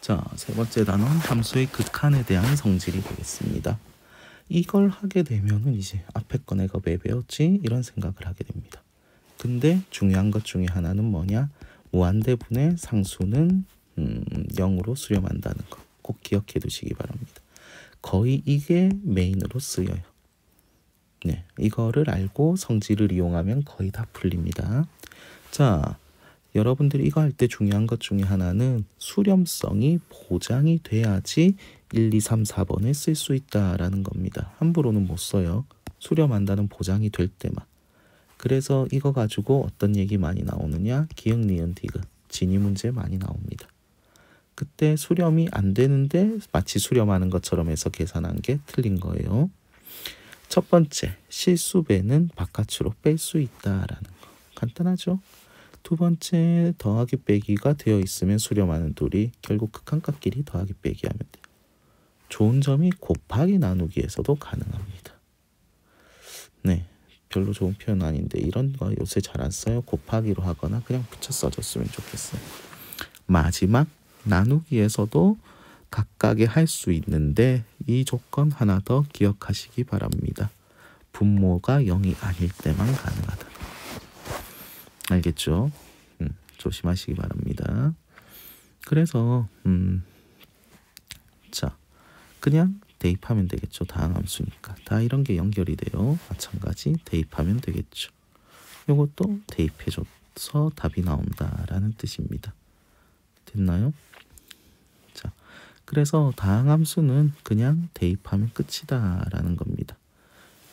자, 세 번째 단원 함수의 극한에 대한 성질이 되겠습니다. 이걸 하게 되면은 이제 앞에 거 내가 왜 배웠지? 이런 생각을 하게 됩니다. 근데 중요한 것 중에 하나는 뭐냐? 무한대분의 상수는 0으로 수렴한다는 거 꼭 기억해 두시기 바랍니다. 거의 이게 메인으로 쓰여요. 네, 이거를 알고 성질을 이용하면 거의 다 풀립니다. 자, 여러분들이 이거 할 때 중요한 것 중에 하나는 수렴성이 보장이 돼야지 1, 2, 3, 4번에 쓸 수 있다라는 겁니다. 함부로는 못 써요. 수렴한다는 보장이 될 때만. 그래서 이거 가지고 어떤 얘기 많이 나오느냐? 기역, 니은, 디귿, 진위 문제 많이 나옵니다. 그때 수렴이 안 되는데 마치 수렴하는 것처럼 해서 계산한 게 틀린 거예요. 첫 번째, 실수배는 바깥으로 뺄 수 있다라는 거. 간단하죠? 두 번째, 더하기 빼기가 되어 있으면 수렴하는 둘이 결국 극한값끼리 더하기 빼기 하면 돼요. 좋은 점이 곱하기 나누기에서도 가능합니다. 네, 별로 좋은 표현 아닌데 이런 거 요새 잘 안 써요. 곱하기로 하거나 그냥 붙여 써줬으면 좋겠어요. 마지막, 나누기에서도 각각의 할 수 있는데 이 조건 하나 더 기억하시기 바랍니다. 분모가 0이 아닐 때만 가능하다. 알겠죠? 조심하시기 바랍니다. 그래서 자, 그냥 대입하면 되겠죠. 다항함수니까. 다 이런 게 연결이 돼요. 마찬가지 대입하면 되겠죠. 이것도 대입해줘서 답이 나온다라는 뜻입니다. 됐나요? 자, 그래서 다항함수는 그냥 대입하면 끝이다라는 겁니다.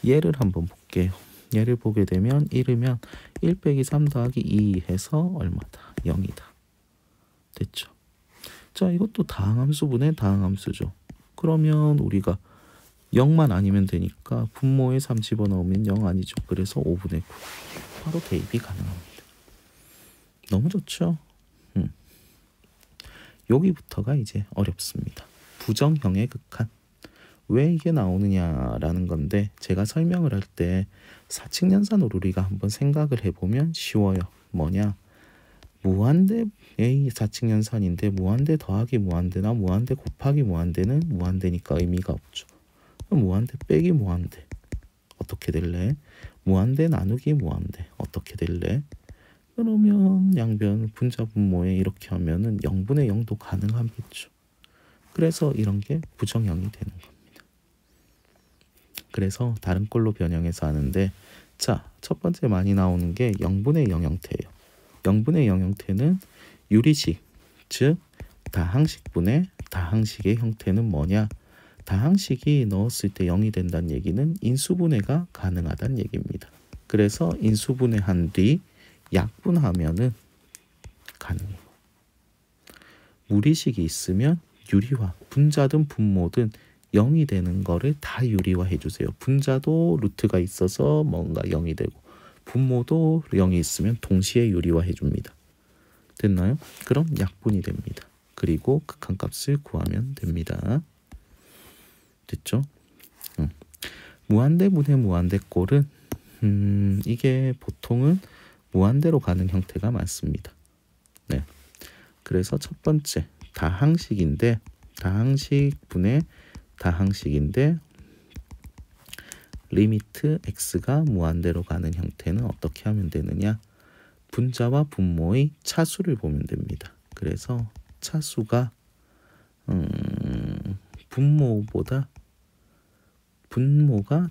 예를 한번 볼게요. 예를 보게 되면 1이면 1 빼기 3 더하기 2 해서 얼마다? 0이다. 됐죠? 자, 이것도 다항함수분의 다항함수죠. 그러면 우리가 0만 아니면 되니까 분모에 3 집어넣으면 0 아니죠. 그래서 5분의 9. 바로 대입이 가능합니다. 너무 좋죠? 여기부터가 이제 어렵습니다. 부정형의 극한. 왜 이게 나오느냐라는 건데 제가 설명을 할 때 사칙연산으로 우리가 한번 생각을 해보면 쉬워요. 뭐냐? 무한대 A 사칙연산인데 무한대 더하기 무한대나 무한대 곱하기 무한대는 무한대니까 의미가 없죠. 무한대 빼기 무한대 어떻게 될래? 무한대 나누기 무한대 어떻게 될래? 그러면 양변 분자 분모에 이렇게 하면은 0분의 0도 가능하겠죠. 그래서 이런 게 부정형이 되는 겁니다. 그래서 다른 꼴로 변형해서 하는데 자, 첫 번째 많이 나오는 게 0분의 0 형태예요. 0분의 0 형태는 유리식, 즉 다항식분의 다항식의 형태는 뭐냐? 다항식이 넣었을 때 0이 된다는 얘기는 인수분해가 가능하다는 얘기입니다. 그래서 인수분해한 뒤 약분하면은 가능해요. 무리식이 있으면 유리화, 분자든 분모든 0이 되는 거를 다 유리화 해주세요. 분자도 루트가 있어서 뭔가 0이 되고 분모도 0이 있으면 동시에 유리화 해줍니다. 됐나요? 그럼 약분이 됩니다. 그리고 극한값을 구하면 됩니다. 됐죠? 무한대분의 무한대꼴은 이게 보통은 무한대로 가는 형태가 많습니다. 네. 그래서 첫 번째 다항식인데 다항식분의 다항식인데 리미트 x가 무한대로 가는 형태는 어떻게 하면 되느냐? 분자와 분모의 차수를 보면 됩니다. 그래서 차수가 분모가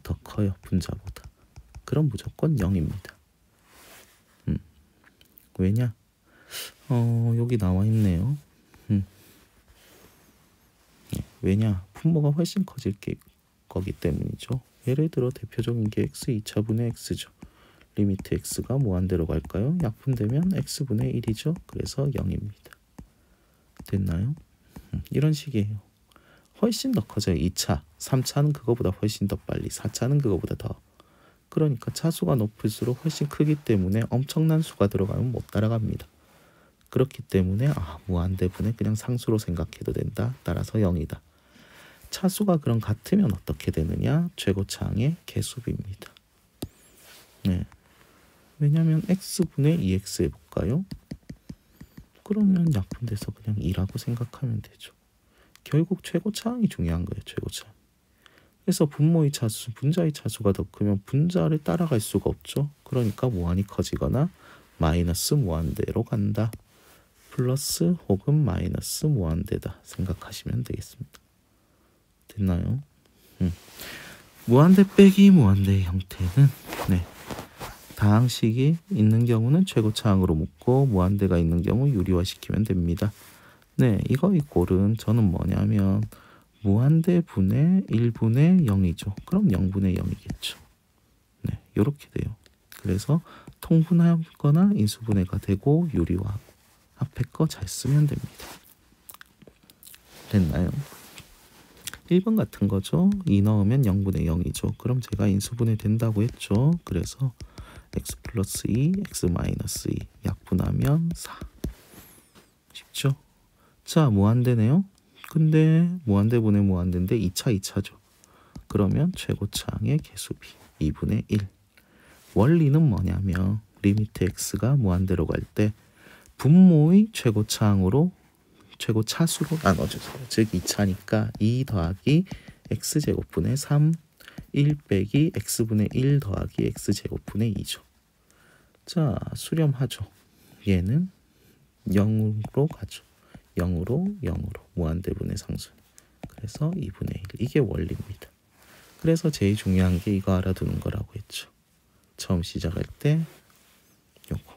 더 커요. 분자보다. 그럼 무조건 0입니다. 왜냐? 여기 나와 있네요. 왜냐? 분모가 훨씬 커질 거기 때문이죠. 예를 들어 대표적인 게 x 2차분의 x죠. 리미트 x가 무한대로 갈까요? 약분되면 x분의 1이죠. 그래서 0입니다. 됐나요? 이런 식이에요. 훨씬 더 커져요. 2차, 3차는 그거보다 훨씬 더 빨리, 4차는 그거보다 더. 그러니까 차수가 높을수록 훨씬 크기 때문에 엄청난 수가 들어가면 못 따라갑니다. 그렇기 때문에 무한대분의 그냥 상수로 생각해도 된다. 따라서 0이다. 차수가 그럼 같으면 어떻게 되느냐? 최고차항의 개수비입니다. 네. 왜냐하면 x분의 2x 해볼까요? 그러면 약분돼서 그냥 2라고 생각하면 되죠. 결국 최고차항이 중요한 거예요. 최고차항. 그래서 분모의 차수, 분자의 차수가 더 크면 분자를 따라갈 수가 없죠. 그러니까 무한이 커지거나 마이너스 무한대로 간다. 플러스 혹은 마이너스 무한대다 생각하시면 되겠습니다. 됐나요? 무한대 빼기 무한대의 형태는 다항식이 있는 경우는 최고차항으로 묶고 무한대가 있는 경우 유리화시키면 됩니다. 이거의 꼴은 저는 뭐냐면 무한대 분의 1분의 0이죠. 그럼 0분의 0이겠죠. 이렇게 돼요. 그래서 통분하거나 인수분해가 되고 유리화하고 앞에 거 잘 쓰면 됩니다. 됐나요? 1번 같은 거죠. 2 넣으면 0분의 0이죠. 그럼 제가 인수분해 된다고 했죠. 그래서 x 플러스 2, x 마이너스 2 약분하면 4. 쉽죠? 자, 무한대네요. 근데 무한대분의 무한대인데 2차죠. 그러면 최고차항의 개수비 2분의 1. 원리는 뭐냐면 리미트 x가 무한대로 갈 때 분모의 최고차항으로 최고차수로 나눠주세요. 즉 2차니까 2 더하기 x제곱분의 3, 1 빼기 x분의 1 더하기 x제곱분의 2죠. 자, 수렴하죠. 얘는 0으로 가죠. 0으로 무한대분의 상수. 그래서 2분의 1. 이게 원리입니다. 그래서 제일 중요한 게 이거 알아두는 거라고 했죠. 처음 시작할 때 요거.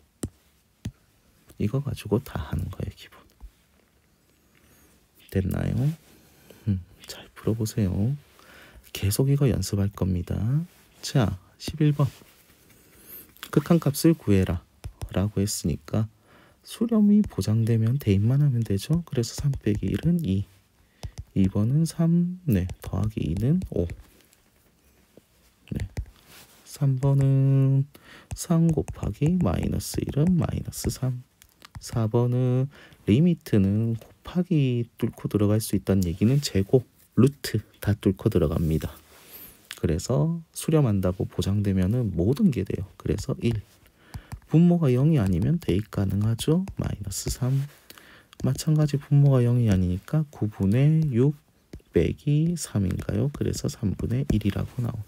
이거 가지고 다 하는 거예요. 기본. 됐나요? 잘 풀어보세요. 계속 이거 연습할 겁니다. 자, 11번. 극한값을 구해라 라고 했으니까 수렴이 보장되면 대입만 하면 되죠. 그래서 3 빼기 1은 2. 2번은 3, 더하기 2는 5. 3번은 3 곱하기 마이너스 1은 마이너스 3. 4번은 리미트는 곱하기 뚫고 들어갈 수 있다는 얘기는 제곱, 루트 다 뚫고 들어갑니다. 그래서 수렴한다고 보장되면은 모든 게 돼요. 그래서 1. 분모가 0이 아니면 대입 가능하죠. 마이너스 3. 마찬가지 분모가 0이 아니니까 9분의 6 빼기 3인가요? 그래서 3분의 1이라고 나오는.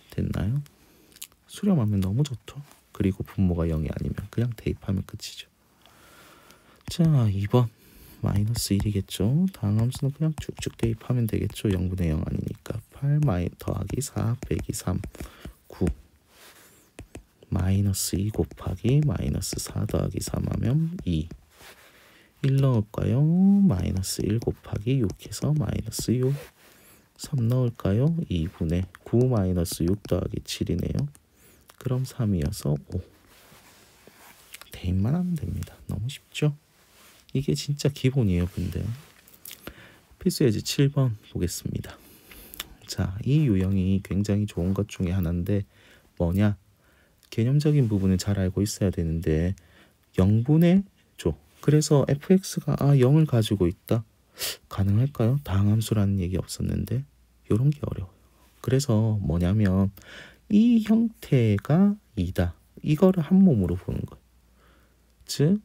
됐나요? 수렴하면 너무 좋죠. 그리고 분모가 0이 아니면 그냥 대입하면 끝이죠. 자, 2번 마이너스 1이겠죠. 다음 함수는 그냥 쭉쭉 대입하면 되겠죠. 0분의 0 아니니까 8 더하기 4 빼기 3 9 마이너스 2 곱하기 마이너스 4 더하기 3 하면 2. 1 넣을까요? 마이너스 1 곱하기 6해서 마이너스 6. 3 넣을까요? 2분의 9 마이너스 6 더하기 7이네요. 그럼 3이어서 5. 대입만 하면 됩니다. 너무 쉽죠? 이게 진짜 기본이에요. 근데 필수 예제 7번 보겠습니다. 자, 이 유형이 굉장히 좋은 것 중에 하나인데 뭐냐? 개념적인 부분을 잘 알고 있어야 되는데 0분의 조. 그래서 fx가 0을 가지고 있다. 가능할까요? 다항함수라는 얘기 없었는데 이런 게 어려워요. 그래서 뭐냐면 이 형태가 2다. 이거를 한 몸으로 보는 거예요. 즉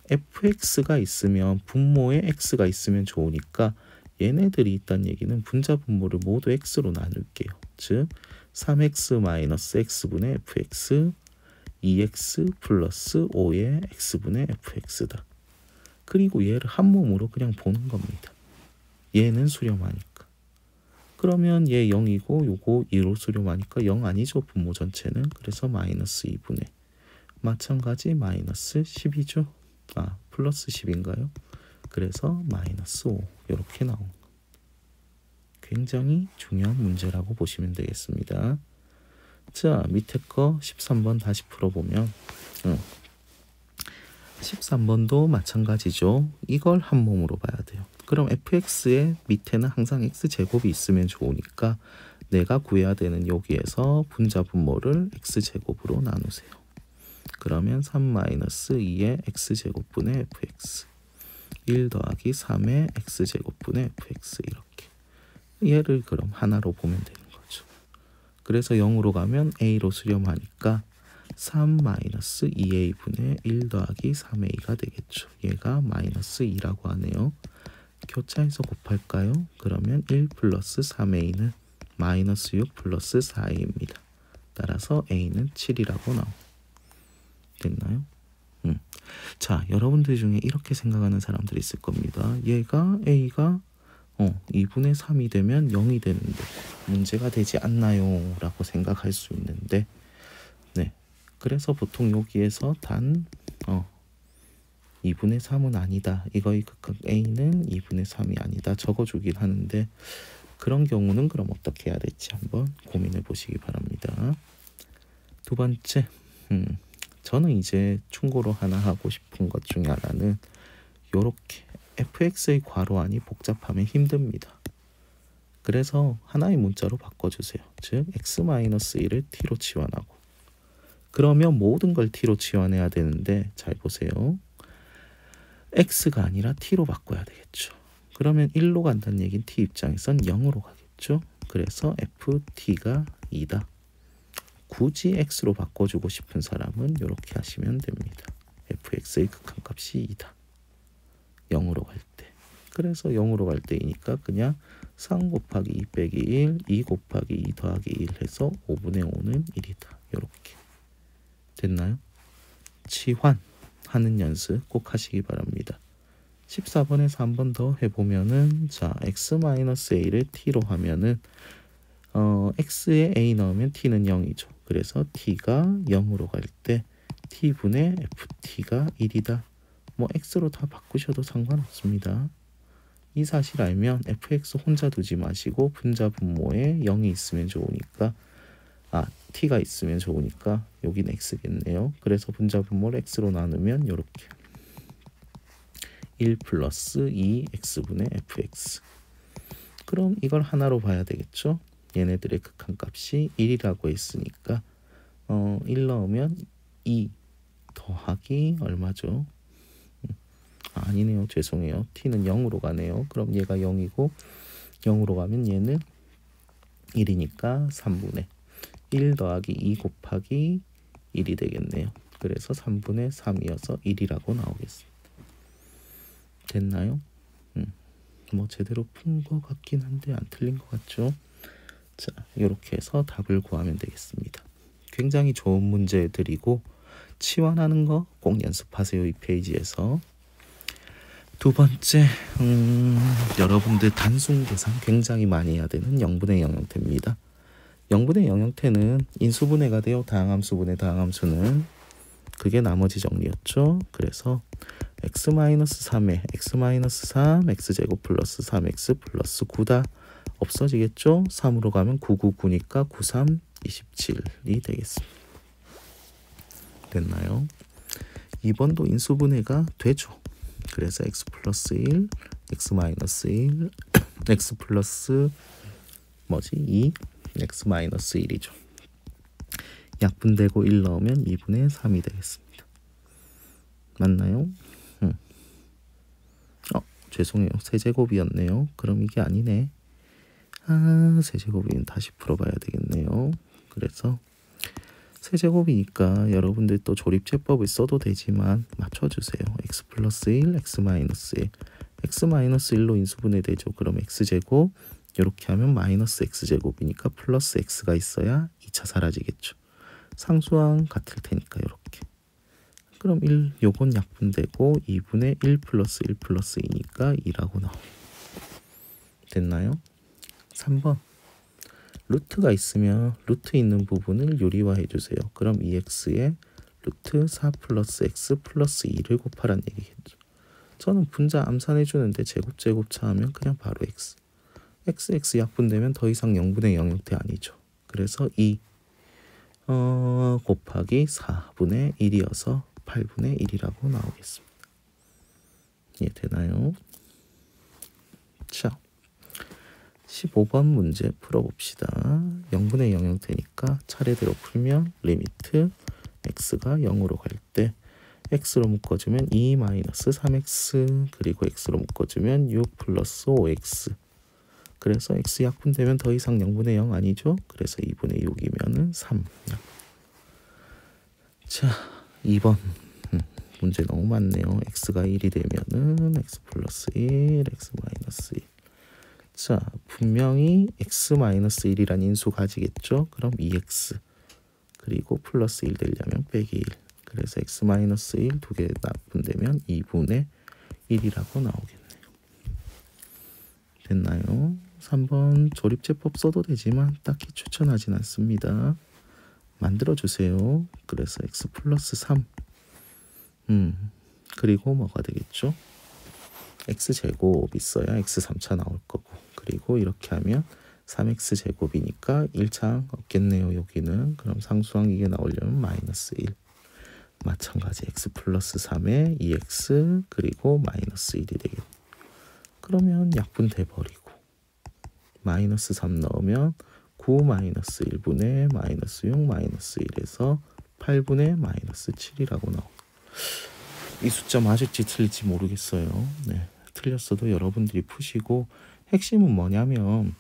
fx가 있으면 분모에 x가 있으면 좋으니까 얘네들이 있다는 얘기는 분자 분모를 모두 x로 나눌게요. 즉 3x - x분의 fx 2x 플러스 5의 x분의 fx다. 그리고 얘를 한 몸으로 그냥 보는 겁니다. 얘는 수렴하니까. 그러면 얘 0이고 요거 2로 수렴하니까 0 아니죠. 분모 전체는. 그래서 마이너스 2분의 마찬가지 마이너스 10이죠. 플러스 10인가요? 그래서 마이너스 5 이렇게 나온 거. 굉장히 중요한 문제라고 보시면 되겠습니다. 자, 밑에 거 13번 다시 풀어보면 13번도 마찬가지죠. 이걸 한 몸으로 봐야 돼요. 그럼 fx의 밑에는 항상 x제곱이 있으면 좋으니까 내가 구해야 되는 여기에서 분자 분모를 x제곱으로 나누세요. 그러면 3-2의 x제곱분의 fx 1 더하기 3의 x제곱분의 fx 이렇게. 얘를 그럼 하나로 보면 되는 거죠. 그래서 0으로 가면 a로 수렴하니까 3 마이너스 2a분의 1 더하기 3a가 되겠죠. 얘가 마이너스 2라고 하네요. 교차해서 곱할까요? 그러면 1 플러스 3a는 마이너스 6 플러스 4a입니다. 따라서 a는 7이라고 나옵니다. 됐나요? 자, 여러분들 중에 이렇게 생각하는 사람들이 있을 겁니다. 얘가 a가 2분의 3이 되면 0이 되는데 문제가 되지 않나요? 라고 생각할 수 있는데, 네, 그래서 보통 여기에서 단 2분의 3은 아니다, 이거의 극한 a는 2분의 3이 아니다 적어주긴 하는데, 그런 경우는 그럼 어떻게 해야 될지 한번 고민해 보시기 바랍니다. 두 번째, 저는 이제 충고로 하나 하고 싶은 것 중에 하나는 요렇게 fx의 괄호안이 복잡하면 힘듭니다. 그래서 하나의 문자로 바꿔주세요. 즉 x-1을 t로 치환하고, 그러면 모든 걸 t로 치환해야 되는데, 잘 보세요. x가 아니라 t로 바꿔야 되겠죠. 그러면 1로 간다는 얘기는 t 입장에선 0으로 가겠죠. 그래서 ft가 2다. 굳이 x로 바꿔주고 싶은 사람은 이렇게 하시면 됩니다. fx의 극한값이 2다. 0으로 갈 때. 그래서 0으로 갈 때이니까 그냥 3 곱하기 2 빼기 1, 2 곱하기 2 더하기 1 해서 5분의 5는 1이다. 이렇게. 됐나요? 치환하는 연습 꼭 하시기 바랍니다. 14번에서 한 번 더 해보면은, 자, x-a를 t로 하면은 x에 a 넣으면 t는 0이죠. 그래서 t가 0으로 갈 때 t분의 ft가 1이다. 뭐 x로 다 바꾸셔도 상관없습니다. 이 사실 알면 fx 혼자 두지 마시고 분자 분모에 0이 있으면 좋으니까, t가 있으면 좋으니까 여긴 x겠네요. 그래서 분자 분모를 x로 나누면 이렇게 1 플러스 2x분의 fx. 그럼 이걸 하나로 봐야 되겠죠. 얘네들의 극한값이 1이라고 했으니까 1 넣으면 2 더하기 얼마죠? 아니네요. 죄송해요. t는 0으로 가네요. 그럼 얘가 0이고 0으로 가면 얘는 1이니까 3분의 1 더하기 2 곱하기 1이 되겠네요. 그래서 3분의 3이어서 1이라고 나오겠습니다. 됐나요? 뭐 제대로 푼 것 같긴 한데 안 틀린 것 같죠? 자, 이렇게 해서 답을 구하면 되겠습니다. 굉장히 좋은 문제들이고 치환하는 거 꼭 연습하세요. 이 페이지에서. 두 번째, 여러분들 단순 계산 굉장히 많이 해야 되는 0분의 0 형태입니다. 0분의 0 형태는 인수분해가 돼요. 다항함수분의 다항함수는. 그게 나머지 정리였죠. 그래서 x-3에 x-3 x제곱 플러스 3x 플러스 9다. 없어지겠죠. 3으로 가면 9, 9, 9니까 9, 3, 27이 되겠습니다. 됐나요? 2번도 인수분해가 되죠. 그래서 x 플러스 1, x 마이너스 1, x 플러스 2, x 마이너스 1이죠. 약분되고 1 넣으면 2분의 3이 되겠습니다. 맞나요? 죄송해요. 세제곱이었네요. 그럼 이게 아니네. 세제곱이면 다시 풀어봐야 되겠네요. 그래서 세제곱이니까 여러분들 또 조립제법을 써도 되지만 맞춰주세요. x 플러스 1, x 마이너스 1. x 마이너스 1로 인수분해 되죠. 그럼 x제곱, 이렇게 하면 마이너스 x제곱이니까 플러스 x가 있어야 2차 사라지겠죠. 상수항 같을 테니까 이렇게. 그럼 1, 요건 약분되고 2분의 1 플러스 1 플러스 2니까 2라고 나옵니다. 됐나요? 3번. 루트가 있으면 루트 있는 부분을 유리화해 주세요. 그럼 2x에 루트 4 플러스 x 플러스 2를 곱하란 얘기겠죠. 저는 분자 암산해 주는데 제곱차 하면 그냥 바로 x. x 약분되면 더 이상 0분의 0 형태 아니죠. 그래서 2 곱하기 4분의 1이어서 8분의 1이라고 나오겠습니다. 이해되나요? 자, 15번 문제 풀어봅시다. 0분의 0 형태니까 차례대로 풀면 리미트 x가 0으로 갈 때 x로 묶어주면 2 마이너스 3x, 그리고 x로 묶어주면 6 플러스 5x. 그래서 x 약분되면 더 이상 0분의 0 아니죠? 그래서 2분의 6이면은 3. 자, 2번. 문제 너무 많네요. x가 1이 되면은 x 플러스 1, x 마이너스 1. 자, 분명히 x 마이너스 1이란 인수 가지겠죠? 그럼 2x 그리고 플러스 1 되려면 빼기 1. 그래서 x 마이너스 1 두 개 나쁜되면 2분의 1이라고 나오겠네요. 됐나요? 3번 조립제법 써도 되지만 딱히 추천하진 않습니다. 만들어주세요. 그래서 x 플러스 3 그리고 뭐가 되겠죠? x제곱 있어야 x3차 나올 거고, 그리고 이렇게 하면 3x제곱이니까 1창 없겠네요. 여기는. 그럼 상수항 이게 나오려면 마이너스 1. 마찬가지 x 플러스 3에 2x 그리고 마이너스 1이 되겠네요. 그러면 약분돼 버리고 마이너스 3 넣으면 9 마이너스 1분의 마이너스 6 마이너스 1에서 8분의 마이너스 7이라고 나옵니다. 이 숫자 맞을지 틀릴지 모르겠어요. 네, 틀렸어도 여러분들이 푸시고, 핵심은 뭐냐면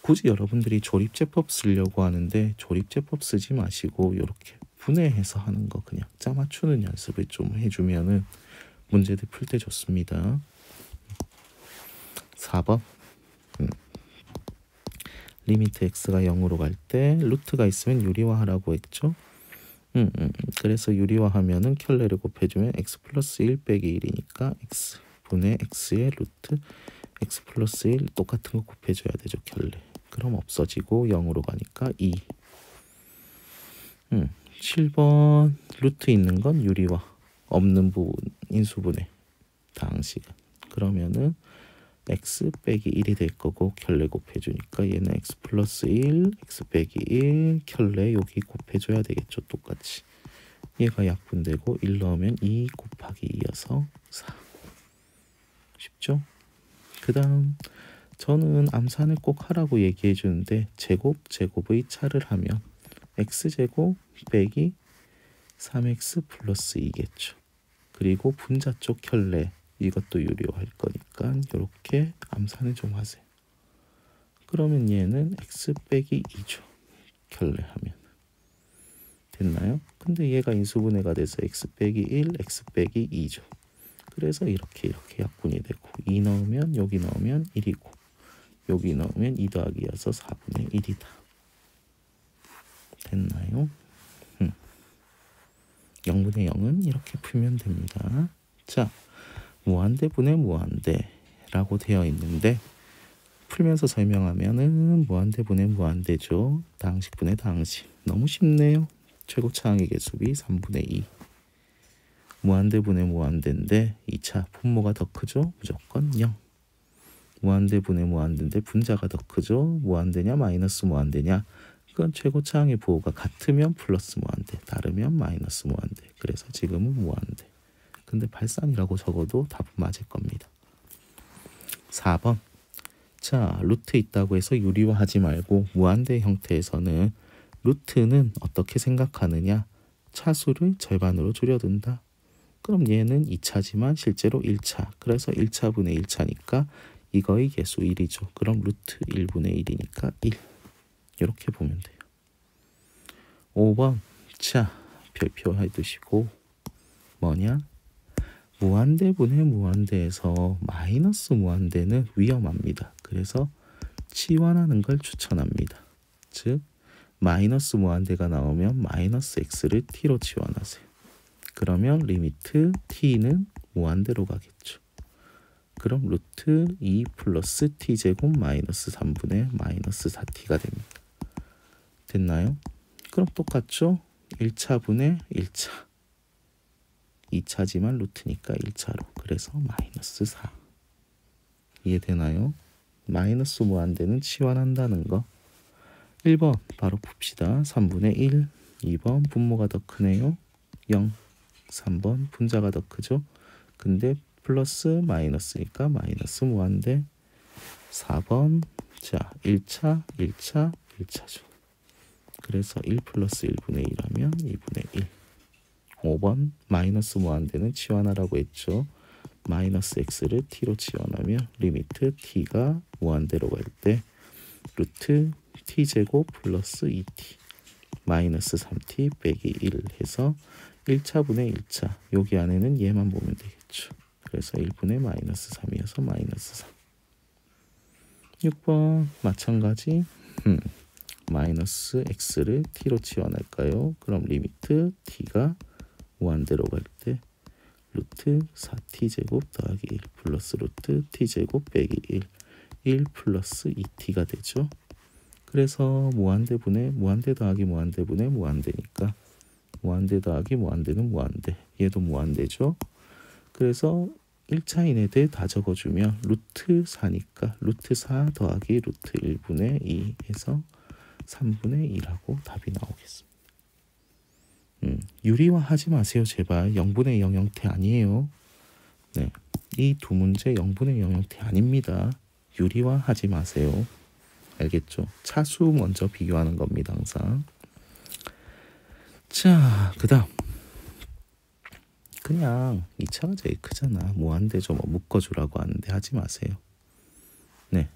굳이 여러분들이 조립제법 쓰려고 하는데 조립제법 쓰지 마시고 이렇게 분해해서 하는 거 그냥 짜 맞추는 연습을 좀 해주면은 문제들 풀 때 좋습니다. 4번. 리미트 x가 0으로 갈 때 루트가 있으면 유리화하라고 했죠. 그래서 유리화하면은 켤레를 곱해주면 x 플러스 1 빼기 1이니까 x 분의 x의 루트 x 플러스 1 똑같은 거 곱해줘야 되죠. 켤레. 그럼 없어지고 0으로 가니까 2. 7번 루트 있는 건 유리화, 없는 부분 인수분해 다항식은. 그러면은 x 빼기 1이 될 거고 켤레 곱해주니까 얘는 x 플러스 1 x 빼기 1 켤레 여기 곱해줘야 되겠죠. 똑같이. 얘가 약분되고 1 넣으면 2 곱하기 2여서 4. 쉽죠? 그 다음 저는 암산을 꼭 하라고 얘기해 주는데 제곱의 차를 하면 x제곱 빼기 3x 플러스 2겠죠. 그리고 분자 쪽 켤레 이것도 유리화할 거니까 이렇게 암산을 좀 하세요. 그러면 얘는 x 빼기 2죠. 켤레 하면. 됐나요? 근데 얘가 인수분해가 돼서 x 빼기 1, x 빼기 2죠. 그래서 이렇게 약분이 되고 2 넣으면 여기 넣으면 1이고 여기 넣으면 2 더하기 2여서 4분의 1이다. 됐나요? 0분의 0은 이렇게 풀면 됩니다. 자, 무한대분의 무한대라고 되어 있는데 풀면서 설명하면은 무한대분의 무한대죠. 다항식분의 다항식. 너무 쉽네요. 최고차항의 개수비 3분의 2. 무한대분의 무한대인데 2차 분모가 더 크죠. 무조건 0. 무한대분의 무한대인데 분자가 더 크죠. 무한대냐 마이너스 무한대냐. 그건 최고차항의 부호가 같으면 플러스 무한대, 다르면 마이너스 무한대. 그래서 지금은 무한대. 근데 발산이라고 적어도 답은 맞을 겁니다. 4번. 자, 루트 있다고 해서 유리화하지 말고 무한대 형태에서는 루트는 어떻게 생각하느냐? 차수를 절반으로 줄여둔다. 그럼 얘는 2차지만 실제로 1차. 그래서 1차분의 1차니까 이거의 개수 1이죠. 그럼 루트 1분의 1이니까 1. 이렇게 보면 돼요. 5번. 자, 별표 해두시고 뭐냐? 무한대분의 무한대에서 마이너스 무한대는 위험합니다. 그래서 치환하는 걸 추천합니다. 즉 마이너스 무한대가 나오면 마이너스 x를 t로 치환하세요. 그러면 리미트 t는 무한대로 가겠죠. 그럼 루트 2 플러스 t제곱 마이너스 3분의 마이너스 4t가 됩니다. 됐나요? 그럼 똑같죠? 1차분의 1차. 2차지만 루트니까 1차로. 그래서 마이너스 4. 이해되나요? 마이너스 무한대는 치환한다는 거. 1번 바로 풉시다. 3분의 1. 2번 분모가 더 크네요. 0. 3번 분자가 더 크죠. 근데 플러스 마이너스니까 마이너스 무한대. 4번 자 1차 1차죠. 그래서 1 플러스 1분의 1하면 2분의 1. 5번 마이너스 무한대는 치환하라고 했죠. 마이너스 x를 t로 치환하면 리미트 t가 무한대로 갈 때 루트 t제곱 플러스 2t 마이너스 3t 빼기 1 해서 1차분의 1차. 여기 안에는 얘만 보면 되겠죠. 그래서 1분의 마이너스 3이어서 마이너스 3. 6번 마찬가지. 마이너스 x를 t로 치환할까요? 그럼 리미트 t가 무한대로 갈 때 루트 4t제곱 더하기 1 플러스 루트 t제곱 빼기 1 플러스 2t가 되죠. 그래서 무한대분의 무한대 더하기 무한대분의 무한대니까 무한대 더하기 무한대는 무한대. 얘도 무한대죠. 그래서 1차인에 다 적어주면 루트 4니까 루트 4 더하기 루트 1분의 2 해서 3분의 2라고 답이 나오겠습니다. 유리화 하지 마세요. 제발. 0분의 0 형태 아니에요. 네, 이 두 문제 0분의 0 형태 아닙니다. 유리화 하지 마세요. 알겠죠? 차수 먼저 비교하는 겁니다. 항상. 자, 그 다음 그냥 2차가 제일 크잖아. 무한대죠. 뭐 묶어주라고 하는데 하지 마세요. 네,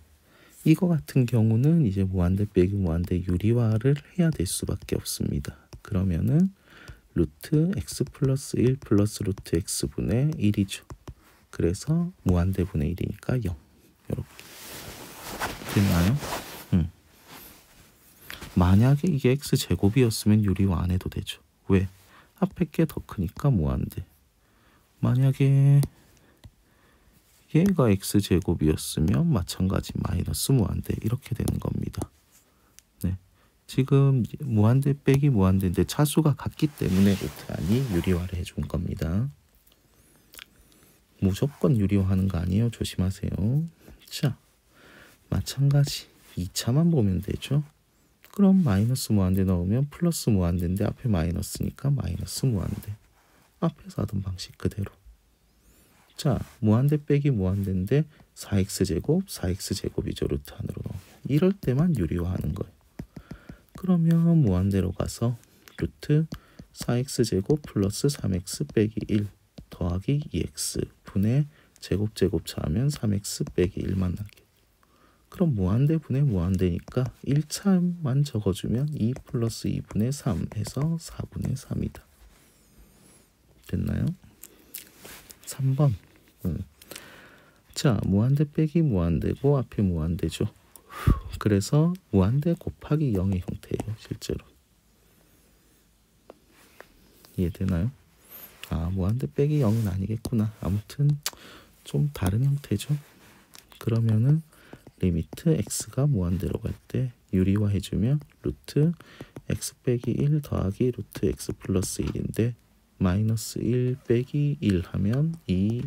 이거 같은 경우는 이제 무한대 빼기 무한대 유리화를 해야 될 수밖에 없습니다. 그러면은 루트 x 플러스 1 플러스 루트 x분의 1이죠. 그래서 무한대분의 1이니까 0. 이렇게 됐나요? 만약에 이게 x제곱이었으면 유리화 안 해도 되죠. 왜? 앞에 게 더 크니까 무한대. 만약에 얘가 x제곱이었으면 마찬가지 마이너스 무한대 이렇게 되는 겁니다. 네, 지금 무한대 빼기 무한대인데 차수가 같기 때문에 루트 안이 유리화를 해준 겁니다. 무조건 유리화하는 거 아니에요. 조심하세요. 자, 마찬가지 2차만 보면 되죠. 그럼 마이너스 무한대 넣으면 플러스 무한대인데 앞에 마이너스니까 마이너스 무한대. 앞에서 하던 방식 그대로. 자, 무한대 빼기 무한대인데 4x제곱 4x제곱이죠. 루트 안으로 넣으면. 이럴 때만 유리화하는 거예요. 그러면 무한대로 가서 루트 4x제곱 플러스 3x 빼기 1 더하기 2x 분의 제곱제곱차 하면 3x 빼기 1만 남게. 그럼 무한대 분의 무한대니까 1차만 적어주면 2 플러스 2분의 3 해서 4분의 3이다. 됐나요? 3번. 자, 무한대 빼기 무한대고 앞에 무한대죠. 그래서 무한대 곱하기 0의 형태예요. 실제로. 이해되나요? 아, 무한대 빼기 0은 아니겠구나. 아무튼 좀 다른 형태죠. 그러면은 리미트 x가 무한대로 갈 때 유리화 해주면 루트 x 빼기 1 더하기 루트 x 플러스 1인데 마이너스 1 빼기 1 하면 2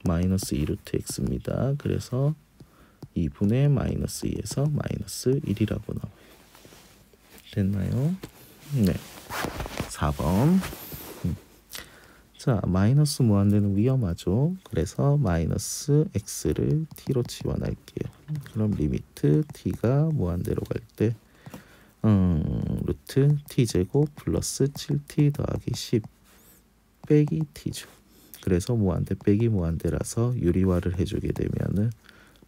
마이너스 2 루트 x입니다. 그래서 2분의 마이너스 2에서 마이너스 1이라고 나와요. 됐나요? 네. 4번. 자, 마이너스 무한대는 위험하죠. 그래서 마이너스 x를 t로 치환할게요. 그럼 리미트 t가 무한대로 갈 때 루트 t제곱 플러스 7t 더하기 10 빼기 t죠. 그래서 무한대 빼기 무한대라서 유리화를 해주게 되면은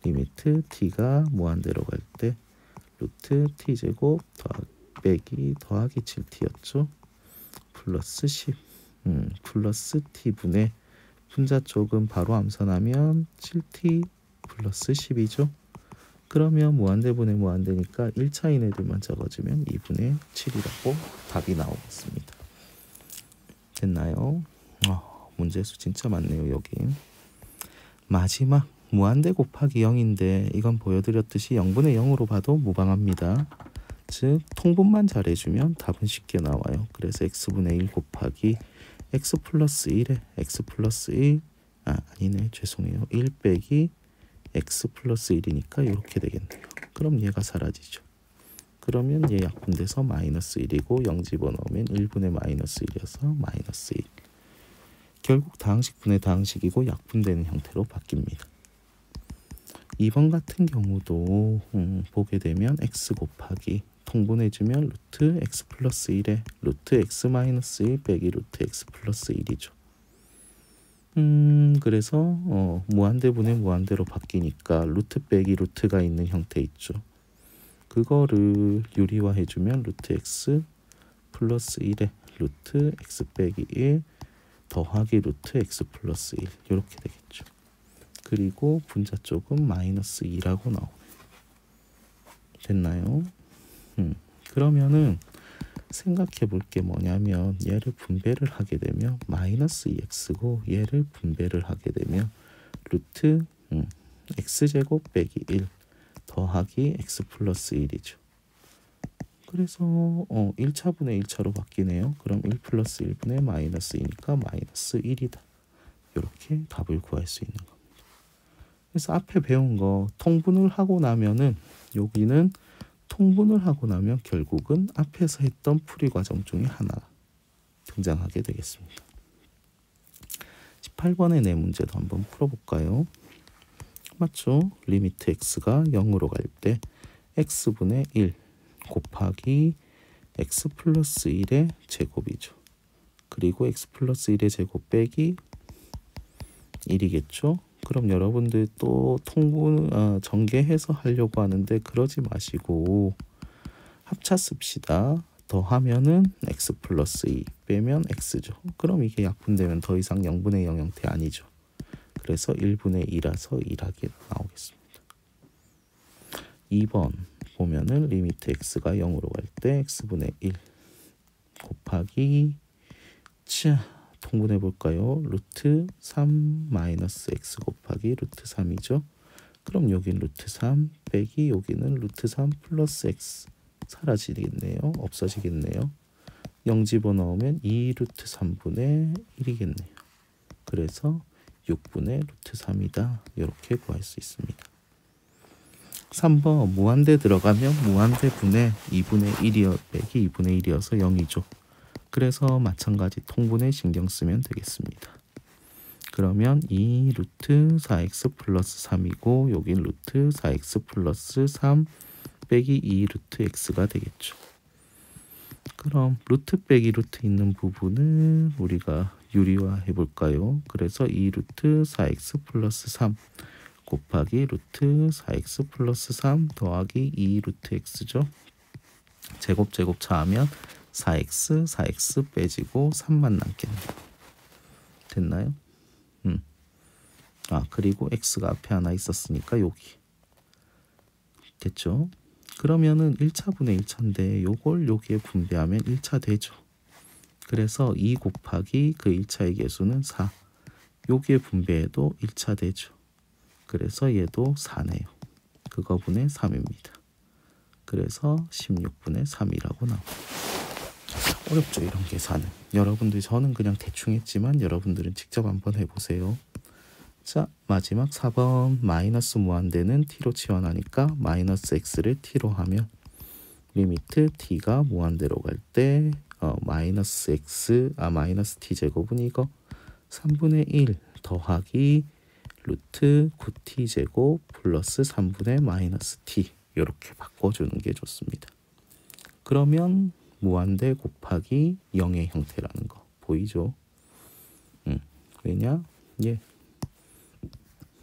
리미트 t가 무한대로 갈 때 루트 t제곱 빼기 더하기 7t였죠. 플러스 10 플러스 t분의 분자 쪽은 바로 암산하면 7t 플러스 10이죠. 그러면 무한대분의 무한대니까 1차인 애들만 적어주면 2분의 7이라고 답이 나오겠습니다. 됐나요? 문제수 진짜 많네요. 여기 마지막 무한대 곱하기 0인데 이건 보여드렸듯이 0분의 0으로 봐도 무방합니다. 즉 통분만 잘해주면 답은 쉽게 나와요. 그래서 x분의 1 곱하기 x 플러스 1에 x 플러스 1 아니네 죄송해요. 1 빼기 x 플러스 1이니까 이렇게 되겠네요. 그럼 얘가 사라지죠. 그러면 얘 약분돼서 마이너스 1이고 0 집어넣으면 1분의 마이너스 1이어서 마이너스 1. 결국 다항식분의 다항식이고 약분되는 형태로 바뀝니다. 2번 같은 경우도 보게 되면 x 곱하기 통분해주면 루트 x 플러스 1에 루트 x 마이너스 1 빼기 루트 x 플러스 1이죠. 그래서 무한대분의 무한대로 바뀌니까 루트 빼기 루트가 있는 형태 있죠. 그거를 유리화해주면 루트 x 플러스 1에 루트 x 빼기 1 더하기 루트 x 플러스 1 이렇게 되겠죠. 그리고 분자 쪽은 마이너스 2라고 나오네요. 됐나요? 그러면은 생각해 볼 게 뭐냐면 얘를 분배를 하게 되면 마이너스 2x고 얘를 분배를 하게 되면 루트 x제곱 빼기 1 더하기 x 플러스 1이죠. 그래서 1차분의 1차로 바뀌네요. 그럼 1 플러스 1분의 마이너스 2니까 마이너스 1이다. 이렇게 답을 구할 수 있는 겁니다. 그래서 앞에 배운 거 통분을 하고 나면은 여기는 통분을 하고 나면 결국은 앞에서 했던 풀이 과정 중에 하나 등장하게 되겠습니다. 18번의 네 문제도 한번 풀어볼까요? 맞죠? 리미트 x가 0으로 갈 때 x분의 1 곱하기 x 플러스 1의 제곱이죠. 그리고 x 플러스 1의 제곱 빼기 1이겠죠. 그럼 여러분들 또 전개해서 하려고 하는데 그러지 마시고 합차 씁시다. 더하면은 x 플러스 2 빼면 x죠. 그럼 이게 약분되면 더 이상 0분의 0 형태 아니죠. 그래서 1분의 2라서 1하게 나오겠습니다. 2번 보면은 리미트 x가 0으로 갈 때 x분의 1 곱하기 통분해 볼까요? 루트 3 마이너스 x 곱하기 루트 3이죠. 그럼 여긴 루트 3 빼기 여기는 루트 3 플러스 x 사라지겠네요. 없어지겠네요. 0 집어넣으면 2 루트 3분의 1이겠네요. 그래서 6분의 루트 3이다. 이렇게 구할 수 있습니다. 3번 무한대 들어가면 무한대 분의 2분의 1이어 빼기 2분의 1이어서 0이죠. 그래서 마찬가지 통분에 신경 쓰면 되겠습니다. 그러면 2 루트 4x 플러스 3이고 여긴 루트 4x 플러스 3 빼기 2 루트 x가 되겠죠. 그럼 루트 빼기 루트 있는 부분을 우리가 유리화 해볼까요? 그래서 2 루트 4x 플러스 3 곱하기 루트 4x 플러스 3 더하기 2 루트 x죠. 제곱 차하면 4x, 4x 빼지고 3만 남겠네요. 됐나요? 그리고 x가 앞에 하나 있었으니까 여기. 됐죠? 그러면은 1차분의 1차인데 요걸 여기에 분배하면 1차 되죠. 그래서 2 곱하기 그 1차의 개수는 4. 여기에 분배해도 1차 되죠. 그래서 얘도 4네요. 그거분의 3입니다. 그래서 16분의 3이라고 나옵니다. 어렵죠, 이런 계산은. 여러분들 저는 그냥 대충 했지만 여러분들은 직접 한번 해보세요. 자, 마지막 4번 마이너스 무한대는 t로 치환하니까 마이너스 x를 t로 하면 리미트 t가 무한대로 갈 때 마이너스 x 마이너스 t 제곱은 이거 3분의 1 더하기 루트 9t 제곱 플러스 3분의 마이너스 t 이렇게 바꿔주는 게 좋습니다. 그러면 무한대 곱하기 0의 형태라는 거 보이죠? 왜냐?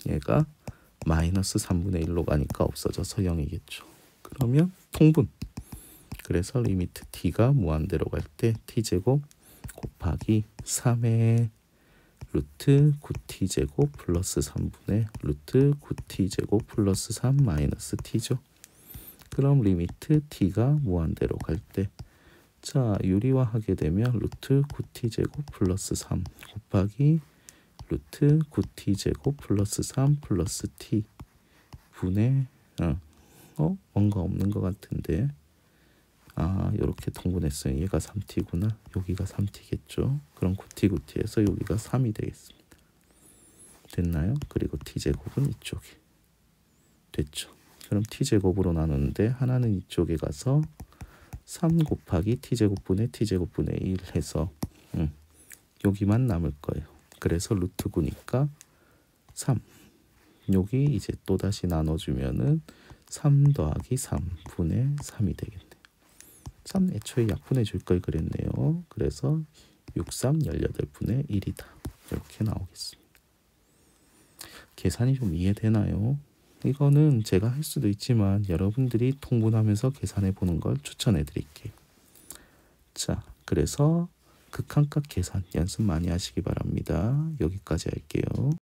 얘가 마이너스 3분의 1로 가니까 없어져서 0이겠죠. 그러면 통분. 그래서 리미트 t가 무한대로 갈 때 t제곱 곱하기 3의 루트 9t 제곱 플러스 3분의 루트 9t 제곱 플러스 3 마이너스 t죠. 그럼 리미트 t가 무한대로 갈 때 유리화하게 되면 루트 9t 제곱 플러스 3 곱하기 루트 9t 제곱 플러스 3 플러스 t 분의 뭔가 없는 것 같은데 이렇게 통분했어요. 얘가 3t구나. 여기가 3t겠죠. 그럼 9t에서 여기가 3이 되겠습니다. 됐나요? 그리고 t제곱은 이쪽에 됐죠. 그럼 t제곱으로 나누는데 하나는 이쪽에 가서 3 곱하기 t제곱분의 t제곱분의 1 해서 여기만 남을 거예요. 그래서 루트 9니까 3. 여기 이제 또다시 나눠주면은 3 더하기 3분의 3이 되겠네요. 참 애초에 약분해 줄 걸 그랬네요. 그래서 63 18분의 1이다. 이렇게 나오겠습니다. 계산이 좀 이해되나요? 이거는 제가 할 수도 있지만 여러분들이 통분하면서 계산해 보는 걸 추천해 드릴게요. 자, 그래서 극한값 계산 연습 많이 하시기 바랍니다. 여기까지 할게요.